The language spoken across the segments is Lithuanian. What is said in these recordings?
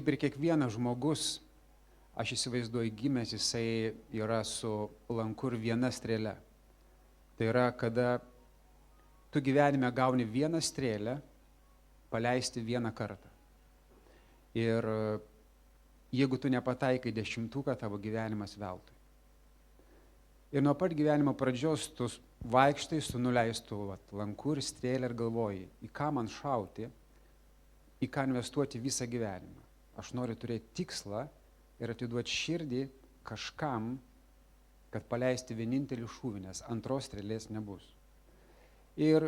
Kaip ir kiekvienas žmogus, aš įsivaizduoju, gimęs jisai yra su lanku ir viena strėle. Tai yra, kada tu gyvenime gauni vieną strėlę, paleisti vieną kartą. Ir jeigu tu nepataikai 10, tavo gyvenimas veltui. Ir nuo pat gyvenimo pradžios tu vaikštai su nuleistu lanku ir strėlę ir galvoji, į ką man šauti, į ką investuoti visą gyvenimą. Aš noriu turėti tikslą ir atiduoti širdį kažkam, kad paleisti vienintelį šūvį, nes antros strėlės nebus. Ir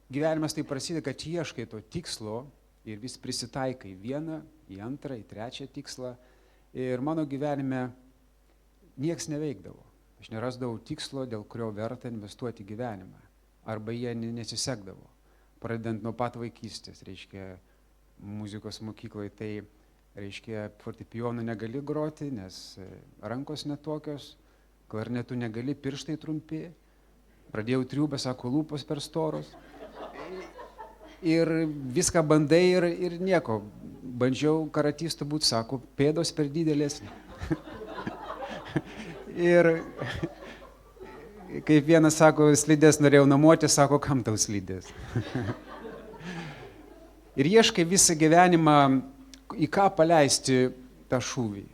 gyvenimas tai prasideda, kad ieškai to tikslo ir vis prisitaikai vieną, į antrą, į trečią tikslą. Ir mano gyvenime nieks neveikdavo. Aš nerasdavau tikslo, dėl kurio verta investuoti gyvenimą. Arba jie nesisekdavo. Pradedant nuo pat vaikystės, reiškia, muzikos mokykloje, tai reiškia, fortepijonų negali groti, nes rankos netokios, klarnetų negali, pirštai trumpi. Pradėjau triūbę, sako, lūpos per storos. Ir viską bandai ir nieko. Bandžiau karatistu būti, sako, pėdos per didelės. Ir kaip vienas sako, slidės norėjau namuoti, sako, kam tau slidės? Ir ieškai visą gyvenimą, į ką paleisti tą šūvį.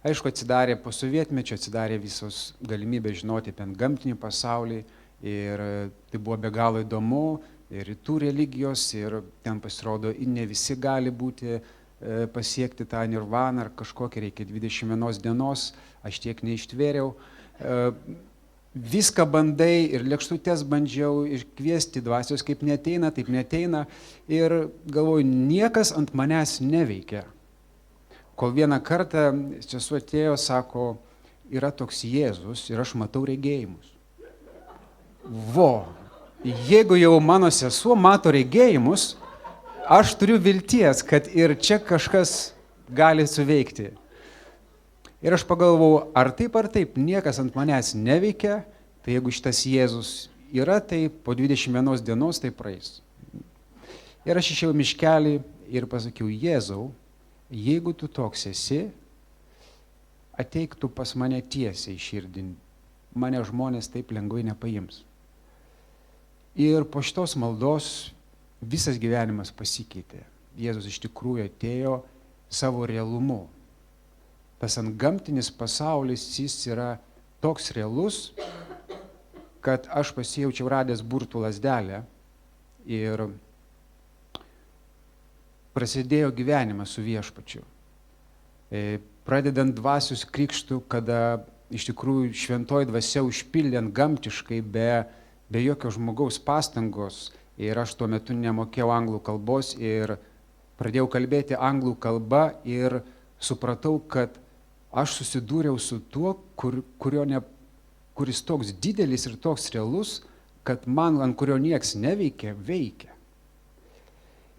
Aišku, atsidarė po sovietmečio, atsidarė visos galimybės žinoti apie gamtinį pasaulį ir tai buvo be galo įdomu, ir rytų religijos, ir ten pasirodo, ne visi gali būti, pasiekti tą nirvaną ar kažkokią, reikia 21 dienos, aš tiek neištvėriau. Viską bandai ir lėkštutės bandžiau ir kviesti dvasios, kaip neteina, taip neteina. Ir galvoju, niekas ant manęs neveikia. Kol vieną kartą sesuo atėjo, sako, yra toks Jėzus ir aš matau regėjimus. Jeigu jau mano sesuo mato regėjimus, aš turiu vilties, kad ir čia kažkas gali suveikti. Ir aš pagalvojau, ar taip, niekas ant manęs neveikia, tai jeigu šitas Jėzus yra, tai po 21 dienos tai praeis. Ir aš išėjau miškelį ir pasakiau, Jėzau, jeigu tu toks esi, ateik tu pas mane tiesiai širdin, mane žmonės taip lengvai nepaims. Ir po šitos maldos visas gyvenimas pasikeitė. Jėzus iš tikrųjų atėjo savo realumu. Tas antgamtinis pasaulis, jis yra toks realus, kad aš pasijaučiau radęs burtų lazdelę ir prasidėjo gyvenimas su viešpačiu. Pradedant dvasios krikštų, kada iš tikrųjų šventoji dvasia užpildė antgamtiškai be jokio žmogaus pastangos. Ir aš tuo metu nemokėjau anglų kalbos ir pradėjau kalbėti anglų kalba ir supratau, kad aš susidūriau su tuo, kuris toks didelis ir toks realus, kad man, ant kurio nieks neveikia, veikia.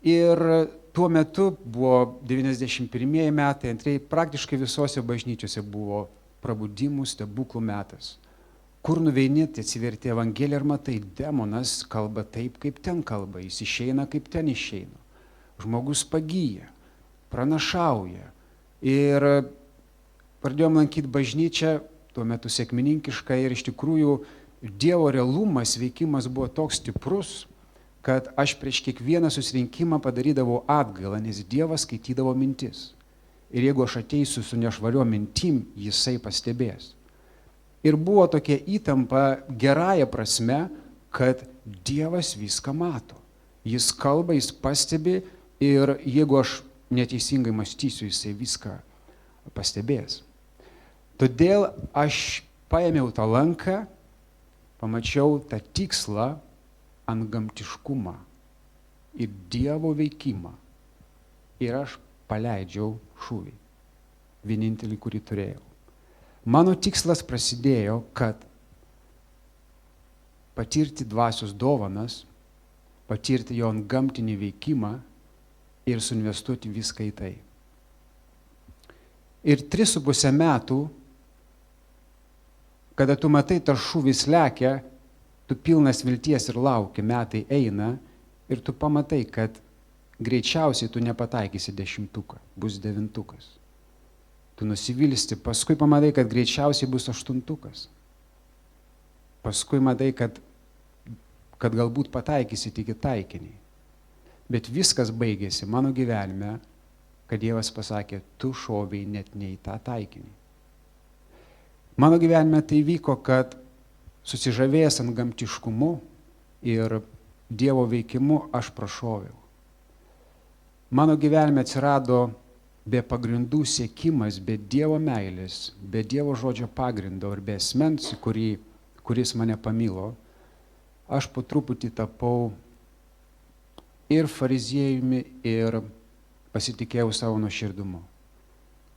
Ir tuo metu buvo 91 metai, antrai praktiškai visose bažnyčiose buvo prabudimų stebuklų metas. Kur nuveini, atsiverti Evangeliją ir matai, demonas kalba taip, kaip ten kalba, jis išeina, kaip ten išeina. Žmogus pagyja, pranašauja. Ir pradėjom lankyti bažnyčią, tuo metu sekmininkiškai, ir iš tikrųjų Dievo realumas, veikimas buvo toks stiprus, kad aš prieš kiekvieną susirinkimą padarydavau atgailą, nes Dievas skaitydavo mintis. Ir jeigu aš ateisiu su nešvariom mintim, jisai pastebės. Ir buvo tokia įtampa gerąja prasme, kad Dievas viską mato. Jis kalba, jis pastebi ir jeigu aš neteisingai mąstysiu, jisai viską pastebės. Todėl aš paėmiau tą lanką, pamačiau tą tikslą, antgamtiškumą ir Dievo veikimą. Ir aš paleidžiau šūvį, vienintelį, kurį turėjau. Mano tikslas prasidėjo, kad patirti dvasios dovanas, patirti jo antgamtinį veikimą ir suinvestuoti viską į tai. Ir 3,5 metų, kada tu matai, tas šūvis lekia, tu pilnas vilties ir lauki, metai eina ir tu pamatai, kad greičiausiai tu nepataikysi 10, bus 9. Tu nusivilsti, paskui pamatai, kad greičiausiai bus 8. Paskui matai, kad galbūt pataikysi tik į taikinį. Bet viskas baigėsi mano gyvenime, kad Dievas pasakė, tu šoviai net ne į tą taikinį. Mano gyvenime tai vyko, kad susižavėjęs ant gamtiškumu ir Dievo veikimu aš prašoviau. Mano gyvenime atsirado be pagrindų siekimas, be Dievo meilės, be Dievo žodžio pagrindo ir be asmens, kuris mane pamilo. Aš po truputį tapau ir fariziejumi, ir pasitikėjau savo nuoširdumu,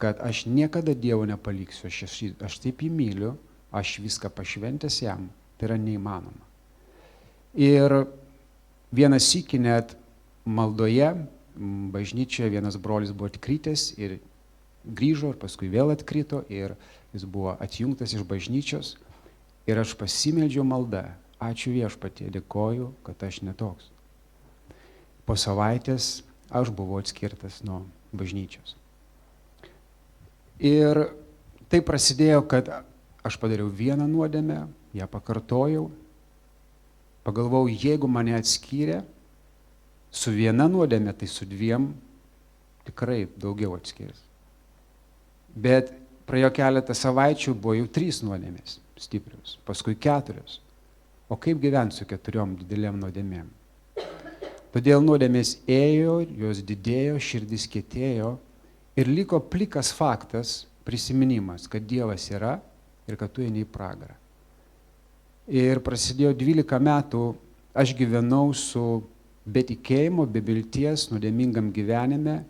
kad aš niekada Dievo nepaliksiu, aš taip jį myliu, aš viską pašventęs jam, tai yra neįmanoma. Ir vieną sykį net maldoje, bažnyčioje vienas brolis buvo atkritęs ir grįžo ir paskui vėl atkrito ir jis buvo atjungtas iš bažnyčios ir aš pasimeldžiau maldą, ačiū Viešpatie, dėkoju, kad aš netoks. Po savaitės aš buvau atskirtas nuo bažnyčios. Ir tai prasidėjo, kad aš padariau vieną nuodėmę, ją pakartojau, pagalvojau, jeigu mane atskyrė, su viena nuodėmė, tai su 2 tikrai daugiau atskirs. Bet praėjo keletą savaičių, buvo jau 3 nuodėmės stiprios, paskui 4. O kaip gyventi su 4 didelėm nuodėmėm? Todėl nuodėmės ėjo, jos didėjo, širdis kietėjo ir liko plikas faktas, prisiminimas, kad Dievas yra ir kad tu eini į pragarą. Ir prasidėjo 12 metų, aš gyvenau su be tikėjimo, be vilties, nuodėmingam gyvenime,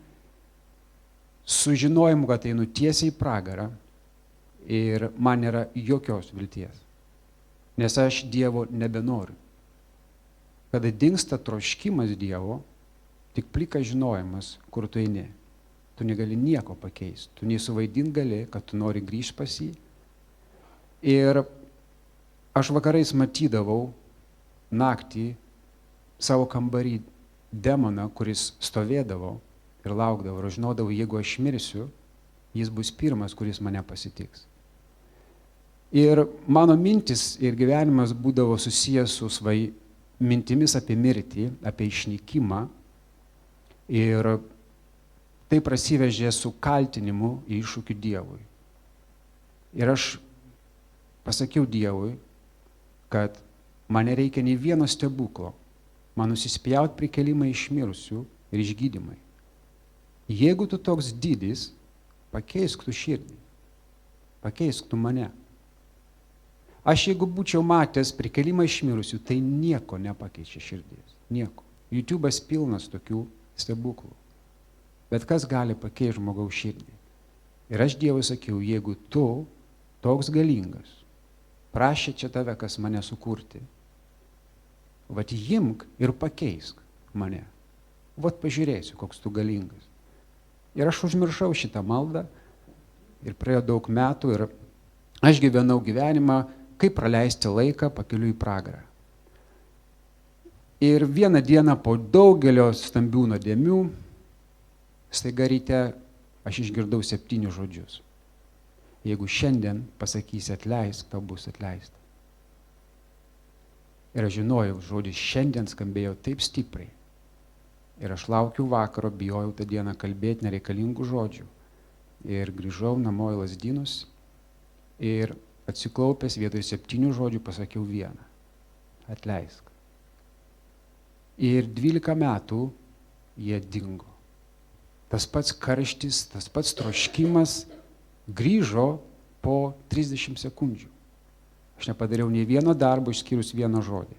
sužinojimu, kad einu tiesiai į pragarą ir man nėra jokios vilties, nes aš Dievo nebenoriu. Kada dingsta troškimas Dievo, tik plikas žinojimas, kur tu eini. Tu negali nieko pakeisti, tu nesuvaidint gali, kad tu nori grįžti pas jį. Ir aš vakarais matydavau naktį savo kambarį demoną, kuris stovėdavo ir laukdavo. Ir žinodavau, jeigu aš mirsiu, jis bus pirmas, kuris mane pasitiks. Ir mano mintis ir gyvenimas būdavo susijęs su mintimis apie mirtį, apie išnykimą. Ir tai prasivežė su kaltinimu į iššūkį Dievui. Ir aš pasakiau Dievui, kad man nereikia nei vieno stebuklo, man nusispjaut prikėlimą iš mirusių ir išgydymai. Jeigu tu toks didis, pakeisk tu širdį, pakeisk tu mane. Aš jeigu būčiau matęs prikėlimą iš mirusių, tai nieko nepakeičia širdies, nieko. YouTube'as pilnas tokių stebuklų. Bet kas gali pakeisti žmogaus širdį? Ir aš Dievui sakiau, jeigu tu toks galingas, prašė čia tave, kas mane sukurti, vat imk ir pakeisk mane. Vat pažiūrėsiu, koks tu galingas. Ir aš užmiršau šitą maldą ir praėjo daug metų ir aš gyvenau gyvenimą, kaip praleisti laiką pakeliui į pragarą. Ir vieną dieną po daugelio stambių nuodėmių, staiga ryte aš išgirdau 7 žodžius. Jeigu šiandien pasakysi atleisk, tau bus atleista. Ir aš žinojau, žodis šiandien skambėjo taip stipriai. Ir aš laukiau vakaro, bijojau tą dieną kalbėti nereikalingų žodžių. Ir grįžau namo į Lazdynus ir atsiklaupęs vietoj 7 žodžių pasakiau 1. Atleisk. Ir 12 metų jie dingo. Tas pats karštis, tas pats troškimas grįžo po 30 sekundžių. Aš nepadariau nei vieno darbo, išskyrus 1 žodį.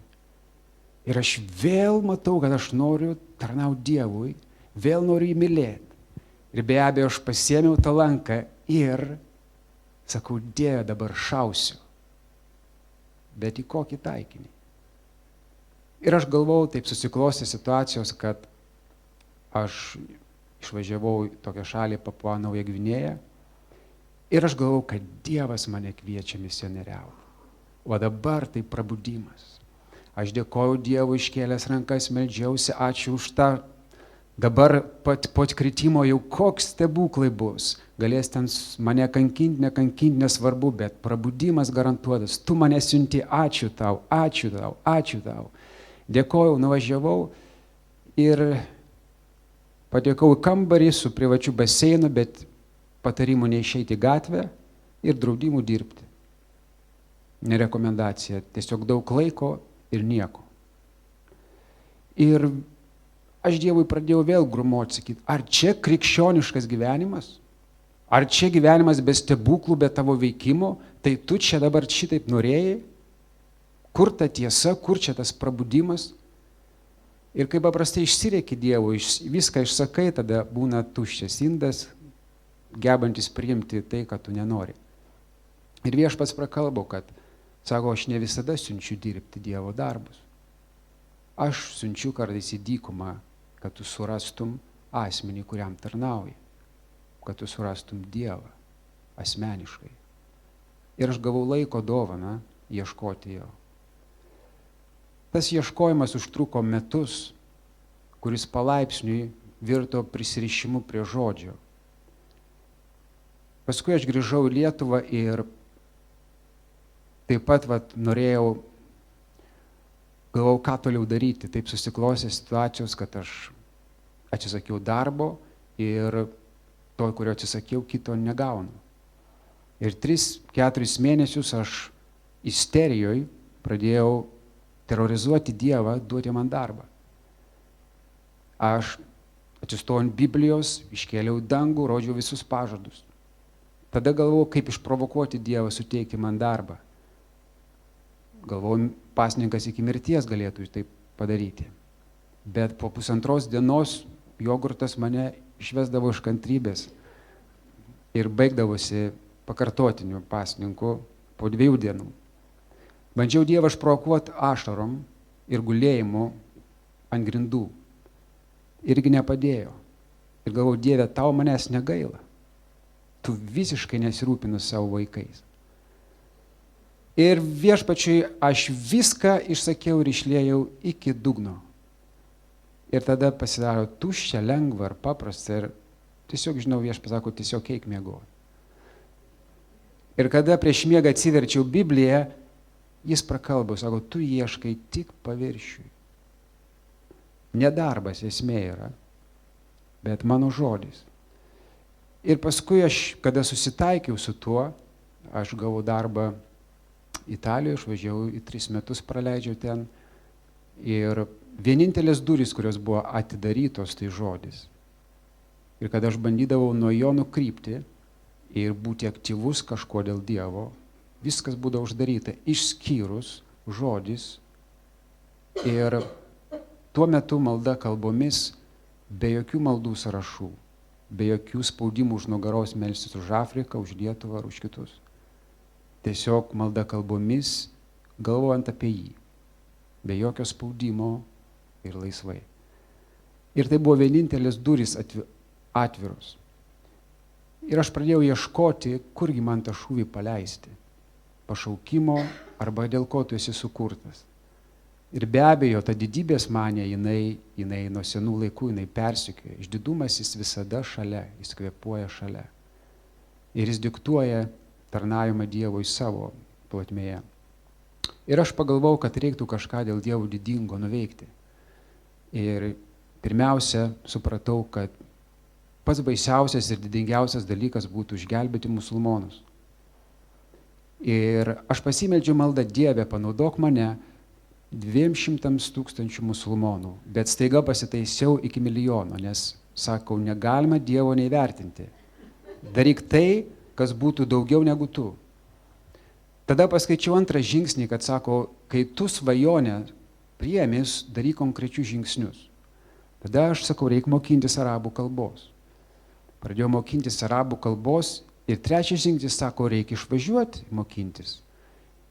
Ir aš vėl matau, kad aš noriu tarnauti Dievui, vėl noriu jį mylėti. Ir be abejo, aš pasiėmiau tą lanką ir sakau, Dieve, dabar šausiu. Bet į kokį taikinį? Ir aš galvojau, taip susiklostė situacijos, kad aš išvažiavau į tokią šalį Papua Naują Gvinėją ir aš galvojau, kad Dievas mane kviečia misionieriauti. O dabar tai prabudimas. Aš dėkoju Dievui, iškėlęs rankas, meldžiausi, ačiū už tą Dabar po atkritimo jau koks stebuklai bus. Galės ten mane kankinti, nekankinti, nesvarbu, bet prabudimas garantuotas. Tu mane siunti, ačiū tau, ačiū tau, ačiū tau. Dėkojau, nuvažiavau ir patekau į kambarį su privačiu baseinu, bet patarimų neišeiti į gatvę ir draudimų dirbti. Nerekomendacija, tiesiog daug laiko ir nieko. Ir aš Dievui pradėjau vėl grumoti, sakyti, ar čia krikščioniškas gyvenimas? Ar čia gyvenimas be stebuklų, be tavo veikimo? Tai tu čia dabar šitaip norėjai? Kur ta tiesa, kur čia tas prabudimas? Ir kai paprastai išsirėki Dievui, viską išsakai, tada būna tuščias indas, gebantis priimti tai, ką tu nenori. Ir Viešpats prakalbo, kad, sako, aš ne visada siunčiu dirbti Dievo darbus. Aš siunčiu kartais į dykumą, kad tu surastum asmenį, kuriam tarnauji, kad tu surastum Dievą asmeniškai. Ir aš gavau laiko dovaną ieškoti jo. Tas ieškojimas užtruko metus, kuris palaipsniui virto prisirišimu prie žodžio. Paskui aš grįžau į Lietuvą ir taip pat norėjau, galvojau, ką toliau daryti. Taip susiklostė situacijos, kad aš atsisakiau darbo ir to, kurio atsisakiau, kito negaunu. Ir 3-4 mėnesius aš isterijoje pradėjau terorizuoti Dievą, duoti man darbą. Aš atsistojau ant Biblijos, iškėliau dangų, rodžiau visus pažadus. Tada galvojau, kaip išprovokuoti Dievą, suteikti man darbą. Galvojau, pasninkas iki mirties galėtų taip padaryti. Bet po 1,5 dienos jogurtas mane išvesdavo iš kantrybės ir baigdavosi pakartotiniu pasninku po 2 dienų. Bandžiau Dievą išprovokuoti ašarom ir gulėjimu ant grindų. Irgi nepadėjo. Ir galvojau, Dieve, tau manęs negaila. Tu visiškai nesirūpini savo vaikais. Ir Viešpačiui aš viską išsakiau ir išliejau iki dugno. Ir tada pasidaro tuščia, lengva ir paprasta. Ir tiesiog, žinau, Viešpats sako, tiesiog eik miegoti. Ir kada prieš miegą atsiverčiau Bibliją, jis prakalbo, sako, tu ieškai tik paviršiui. Nedarbas esmė yra, bet mano žodis. Ir paskui aš, kada susitaikiau su tuo, aš gavau darbą Italijoje, išvažiavau į 3 metus, praleidžiau ten. Ir vienintelės durys, kurios buvo atidarytos, tai žodis. Ir kada aš bandydavau nuo jo nukrypti ir būti aktyvus kažko dėl Dievo, viskas būdavo uždaryta, išskyrus žodis. Ir tuo metu malda kalbomis, be jokių maldų sąrašų, be jokių spaudimų už nugaros melstis už Afriką, už Lietuvą ar už kitus. Tiesiog malda kalbomis, galvojant apie jį, be jokio spaudimo ir laisvai. Ir tai buvo vienintelės durys atviros. Ir aš pradėjau ieškoti, kurgi man tą šūvį paleisti. Pašaukimo arba dėl ko tu esi sukurtas. Ir be abejo, ta didybės manė, jinai nuo senų laikų, jinai persikioja. Išdidumas jis visada šalia, jis kvėpuoja šalia. Ir jis diktuoja tarnavimą Dievui savo plotmėje. Ir aš pagalvojau, kad reiktų kažką dėl Dievo didingo nuveikti. Ir pirmiausia, supratau, kad pats baisiausias ir didingiausias dalykas būtų išgelbėti musulmonus. Ir aš pasimeldžiau maldą, Dieve, panaudok mane 200 000 musulmonų, bet staiga pasitaisiau iki 1 milijono, nes, sakau, negalima Dievo neįvertinti. Daryk tai, kas būtų daugiau negu tu. Tada paskaičiau antrą žingsnį, kad sako, kai tu svajonę priėmės, daryk konkrečius žingsnius. Tada aš sakau, reikia mokintis arabų kalbos. Pradėjau mokintis arabų kalbos. Ir trečias žingsnis, sako, reikia išvažiuoti mokintis.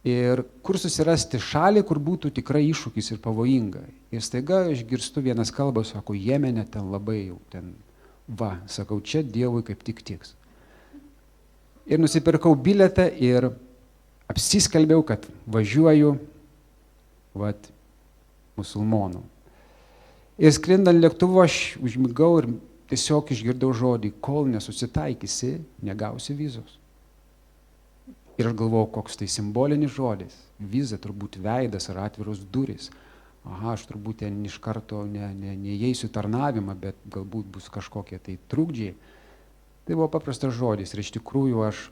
Ir kur susirasti šalį, kur būtų tikrai iššūkis ir pavojinga. Ir staiga aš girstu vienas kalbas, sako, Jemene ten labai jau ten, sakau, čia Dievui kaip tik tiks. Ir nusipirkau bilietą ir apsiskelbiau, kad važiuoju musulmonų. Ir skrendant lėktuvu aš užmigau ir tiesiog išgirdau žodį, kol nesusitaikysi, negausi vizos. Ir aš galvojau, koks tai simbolinis žodis. Viza turbūt veidas ar atviros durys. Aha, aš turbūt ten iš karto neįeisiu tarnavimą, bet galbūt bus kažkokie tai trukdžiai. Tai buvo paprastas žodis ir iš tikrųjų aš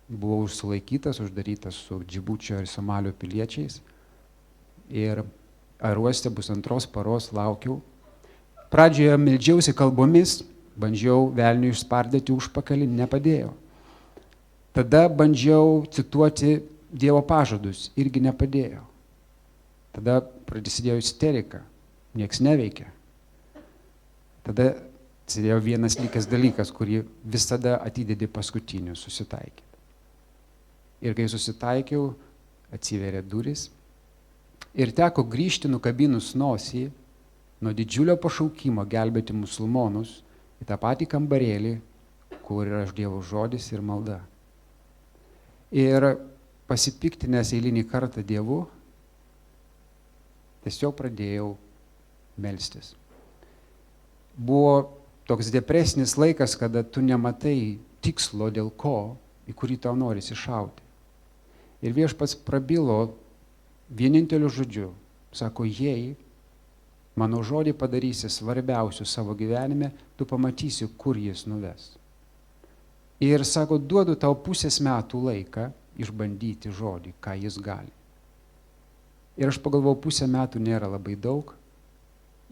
buvau sulaikytas, uždarytas su Džibučio ir Somalio piliečiais. Ir aerouoste 1,5 paros laukiau. Pradžioje meldžiausi kalbomis, bandžiau velniui išspardyti užpakalį, nepadėjo. Tada bandžiau cituoti Dievo pažadus, irgi nepadėjo. Tada prasidėjo isterika, nieks neveikia. Tada atsidėjo vienas likęs dalykas, kurį visada atidedi paskutiniu - susitaikyti. Ir kai susitaikiau, atsiverė duris ir teko grįžti nukabinus nosį nuo didžiulio pašaukimo gelbėti musulmonus į tą patį kambarėlį, kur yra Dievo žodis ir malda. Ir pasipiktinęs eilinį kartą Dievu, tiesiog pradėjau melstis. Buvo toks depresinis laikas, kada tu nematai tikslo, dėl ko, į kurį tau norisi šauti. Ir Viešpats prabilo vieninteliu žodžiu, sako, jei mano žodį padarysi svarbiausiu savo gyvenime, tu pamatysi, kur jis nuves. Ir sako, duodu tau 1,5 metų laiką išbandyti žodį, ką jis gali. Ir aš pagalvojau, 1,5 metų nėra labai daug,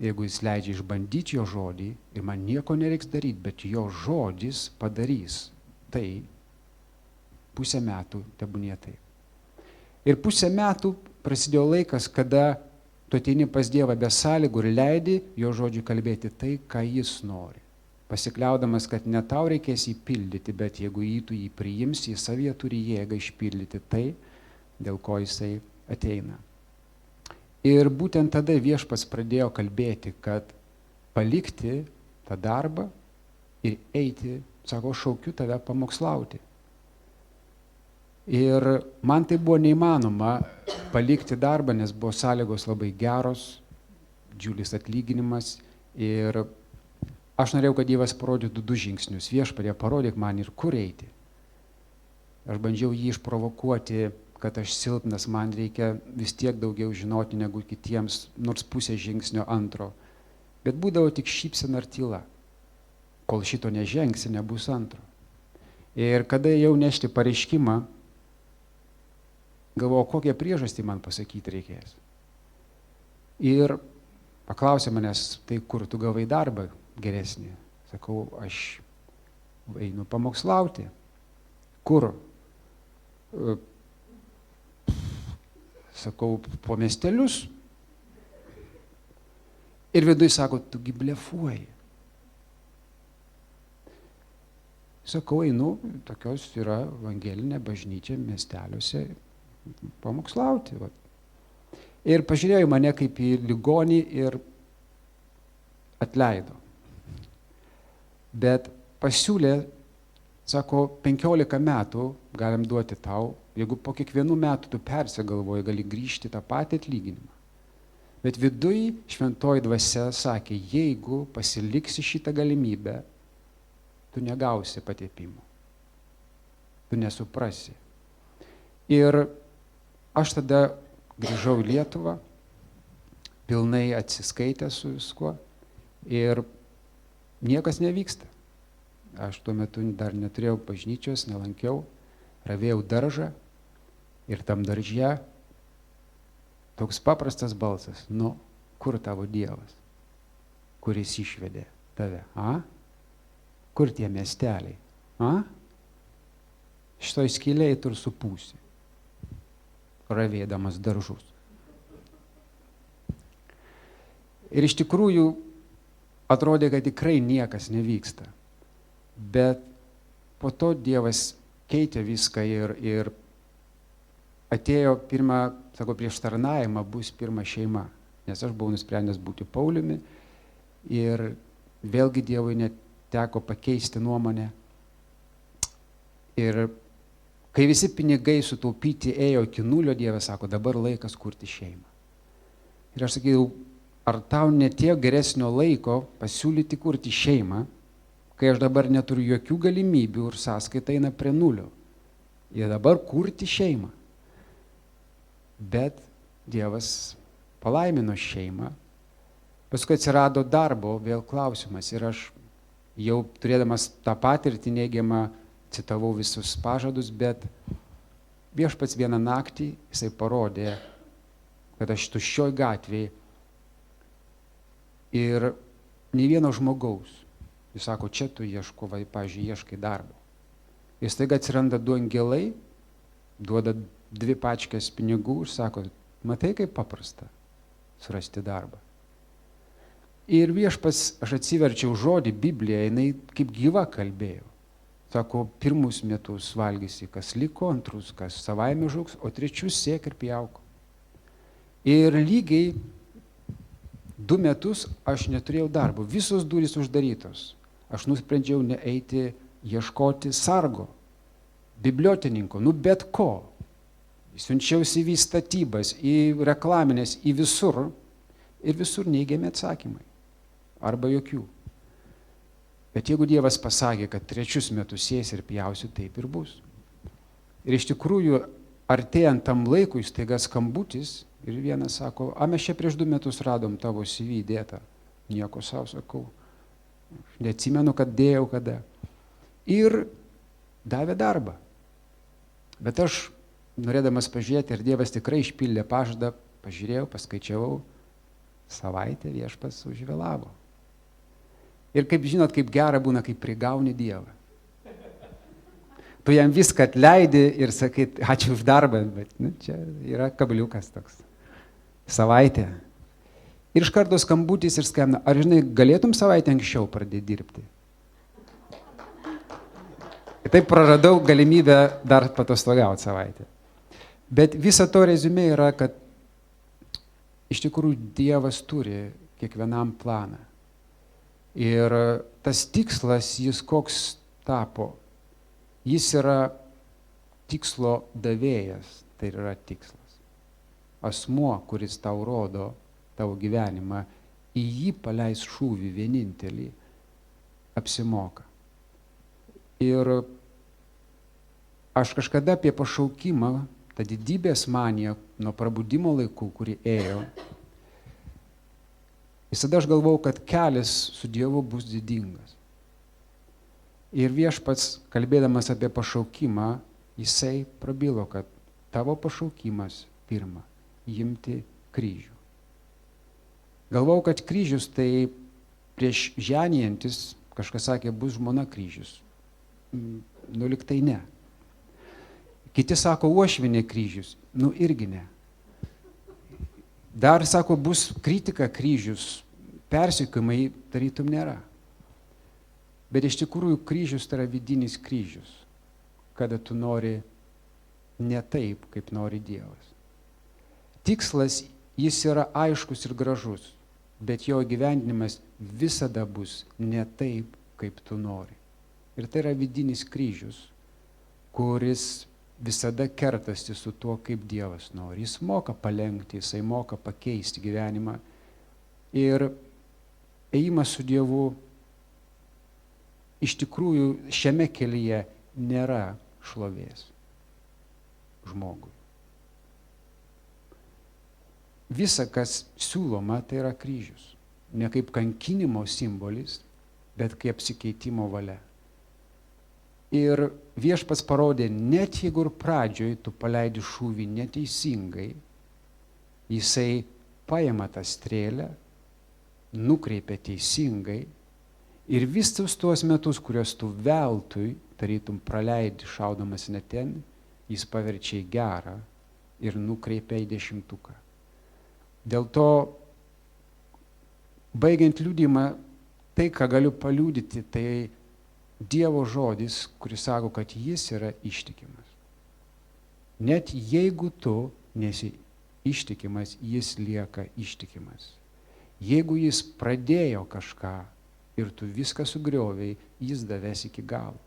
jeigu jis leidžia išbandyti jo žodį ir man nieko nereiks daryti, bet jo žodis padarys tai 1,5 metų tebūnie taip. Ir 1,5 metų prasidėjo laikas, kada tu ateini pas Dievą be sąlygų ir leidi jo žodžiu kalbėti tai, ką jis nori. Pasikliaudamas, kad ne tau reikės jį pildyti, bet jeigu tu jį priimsi, jis savyje turi jėgą išpildyti tai, dėl ko jisai ateina. Ir būtent tada Viešpats pradėjo kalbėti, kad palikti tą darbą ir eiti, sako, šaukiu tave pamokslauti. Ir man tai buvo neįmanoma palikti darbą, nes buvo sąlygos labai geros, didžiulis atlyginimas ir aš norėjau, kad Dievas parodytų 2 žingsnius. Viešpatie, parodyk man ir kur eiti. Aš bandžiau jį išprovokuoti, kad aš silpnas, man reikia vis tiek daugiau žinoti negu kitiems, nors 1 žingsnio antro. Bet būdavo tik šypsena ar tyla. Kol šito nežengsi, nebus antro. Ir kada jau nešti pareiškimą, galvojau, kokią priežastį man pasakyti reikės. Ir paklausė manęs, tai kur tu gavai darbą geresnį? Sakau, aš einu pamokslauti. Kur? Sakau, po miestelius. Ir viduj sako, tugi blefuoji. Sakau, einu, tokios yra evangelinė bažnyčia miesteliuose pamokslauti. Va. Ir pažiūrėjo mane kaip į ligonį ir atleido. Bet pasiūlė, sako, 15 metų galim duoti tau, jeigu po kiekvienų metų tu persigalvoji, gali grįžti tą patį atlyginimą. Bet viduj šventoji dvasia sakė, jeigu pasiliksi šitą galimybę, tu negausi patepimo. Tu nesuprasi. Ir aš tada grįžau į Lietuvą, pilnai atsiskaitęs su viskuo ir niekas nevyksta. Aš tuo metu dar neturėjau bažnyčios, nelankiau, ravėjau daržą ir tam darže toks paprastas balsas, nu, kur tavo Dievas, kuris išvedė tave, a? Kur tie miesteliai, a? Šitoj skylėj tu ir supūsi, ravėdamas daržus. Ir iš tikrųjų atrodė, kad tikrai niekas nevyksta. Bet po to Dievas keitė viską ir atėjo pirmą, sako, prieš tarnavimą bus pirma šeima. Nes aš buvau nusprendęs būti Pauliumi ir vėlgi Dievui neteko pakeisti nuomonę. Ir kai visi pinigai sutaupyti ėjo iki nulio, Dievas sako, dabar laikas kurti šeimą. Ir aš sakiau, ar tau netėjo geresnio laiko pasiūlyti kurti šeimą, kai aš dabar neturiu jokių galimybių ir sąskaita eina prie nulio. Ir dabar kurti šeimą. Bet Dievas palaimino šeimą. Paskui atsirado darbo, vėl klausimas. Ir aš jau turėdamas tą patirtį neigiamą citavau visus pažadus, bet Viešpats vieną naktį jisai parodė, kad aš tuščioj gatvėje ir nei vieno žmogaus. Jis sako, čia tu ieško, pavyzdžiui, ieškai darbo. Ir staiga atsiranda du angelai, duoda 2 pačkės pinigų ir sako, matai kaip paprasta surasti darbą. Ir Viešpats, aš atsiverčiau žodį, Bibliją, jinai kaip gyva kalbėjo. Sako, 1 metus valgysi, kas liko, 2, kas savaime žuks, o 3 sėk ir pjauk. Ir lygiai 2 metus aš neturėjau darbo, visos durys uždarytos. Aš nusprendžiau neeiti ieškoti sargo, bibliotininko, bet ko. Siunčiausi į statybas, į reklaminės, į visur ir visur neigiami atsakymai. Arba jokių. Bet jeigu Dievas pasakė, kad 3 metus sėsi ir pjausi, taip ir bus. Ir iš tikrųjų, artėjant tam laikui, staiga skambutis ir vienas sako, mes čia prieš 2 metus radom tavo CV dėtą. Nieko savo sakau. Neatsimenu, kad dėjau kada. Ir davė darbą. Bet aš, norėdamas pažiūrėti, ar Dievas tikrai išpildė pažadą, pažiūrėjau, paskaičiavau, savaitę Viešpats užvėlavo. Ir kaip žinot, kaip gera būna, kai prigauni Dievą. Tu jam viską atleidi ir sakai, ačiū už darbą, bet čia yra kabliukas toks. Savaitė. Ir iš karto skambutis ir skambina, ar žinai, galėtum savaitę anksčiau pradėti dirbti? Ir taip praradau galimybę dar patostogauti savaitę. Bet viso to reziumė yra, kad iš tikrųjų Dievas turi kiekvienam planą. Ir tas tikslas, jis koks tapo, jis yra tikslo davėjas, tai yra tikslas. Asmuo, kuris tau rodo tavo gyvenimą, į jį paleis šūvį vienintelį, apsimoka. Ir aš kažkada apie pašaukimą, tą didybės maniją nuo prabudimo laikų, kuri ėjo, visada aš galvau, kad kelias su Dievu bus didingas. Ir Viešpats, kalbėdamas apie pašaukimą, jisai prabilo, kad tavo pašaukimas pirma, imti kryžių. Galvau, kad kryžius tai prieš ženijantis, kažkas sakė, bus žmona kryžius. Lyg tai ne. Kiti sako, uošvinė kryžius. Irgi ne. Dar sako, bus kritika kryžius, persekiojimai tarytum nėra. Bet iš tikrųjų kryžius tai yra vidinis kryžius, kada tu nori ne taip, kaip nori Dievas. Tikslas, jis yra aiškus ir gražus, bet jo gyvenimas visada bus ne taip, kaip tu nori. Ir tai yra vidinis kryžius, kuris visada kertasi su tuo, kaip Dievas nori. Jis moka palenkti, jisai moka pakeisti gyvenimą. Ir ėjimas su Dievu iš tikrųjų šiame kelyje nėra šlovės žmogui. Visa, kas siūloma, tai yra kryžius. Ne kaip kankinimo simbolis, bet kaip apsikeitimo valia. Ir Viešpats parodė, net jeigu ir pradžioj tu paleidi šūvį neteisingai, jisai paima tą strėlę, nukreipia teisingai ir visus tuos metus, kuriuos tu veltui, tarytum praleidi šaudamas ne ten, jis paverčia į gerą ir nukreipia į 10. Dėl to, baigiant liudijimą, tai, ką galiu paliudyti, tai Dievo žodis, kuris sako, kad jis yra ištikimas. Net jeigu tu nesi ištikimas, jis lieka ištikimas. Jeigu jis pradėjo kažką ir tu viską sugriovei, jis davės iki galo.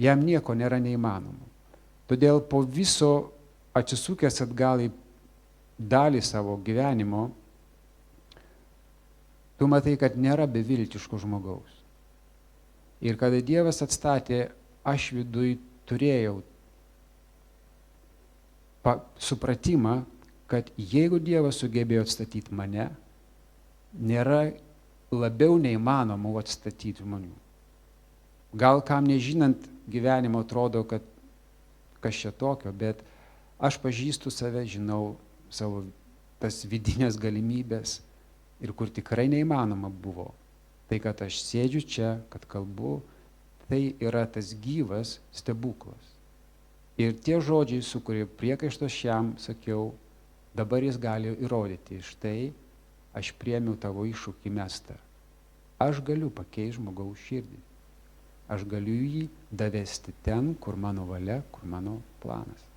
Jam nieko nėra neįmanoma. Todėl po viso atsisukęs atgal į dalį savo gyvenimo, tu matai, kad nėra beviltiško žmogaus. Ir kada Dievas atstatė, aš viduj turėjau supratimą, kad jeigu Dievas sugebėjo atstatyti mane, nėra labiau neįmanoma atstatyti žmonių. Gal kam nežinant gyvenimo atrodo, kad kas čia tokio, bet aš pažįstu save, žinau savo tas vidinės galimybės ir kur tikrai neįmanoma buvo. Tai, kad aš sėdžiu čia, kad kalbu, tai yra tas gyvas stebuklas. Ir tie žodžiai, su kurie priekaištos šiam sakiau, dabar jis gali įrodyti, štai aš priėmiau tavo iššūkį mestą. Aš galiu pakeisti žmogaus širdį. Aš galiu jį davesti ten, kur mano valia, kur mano planas.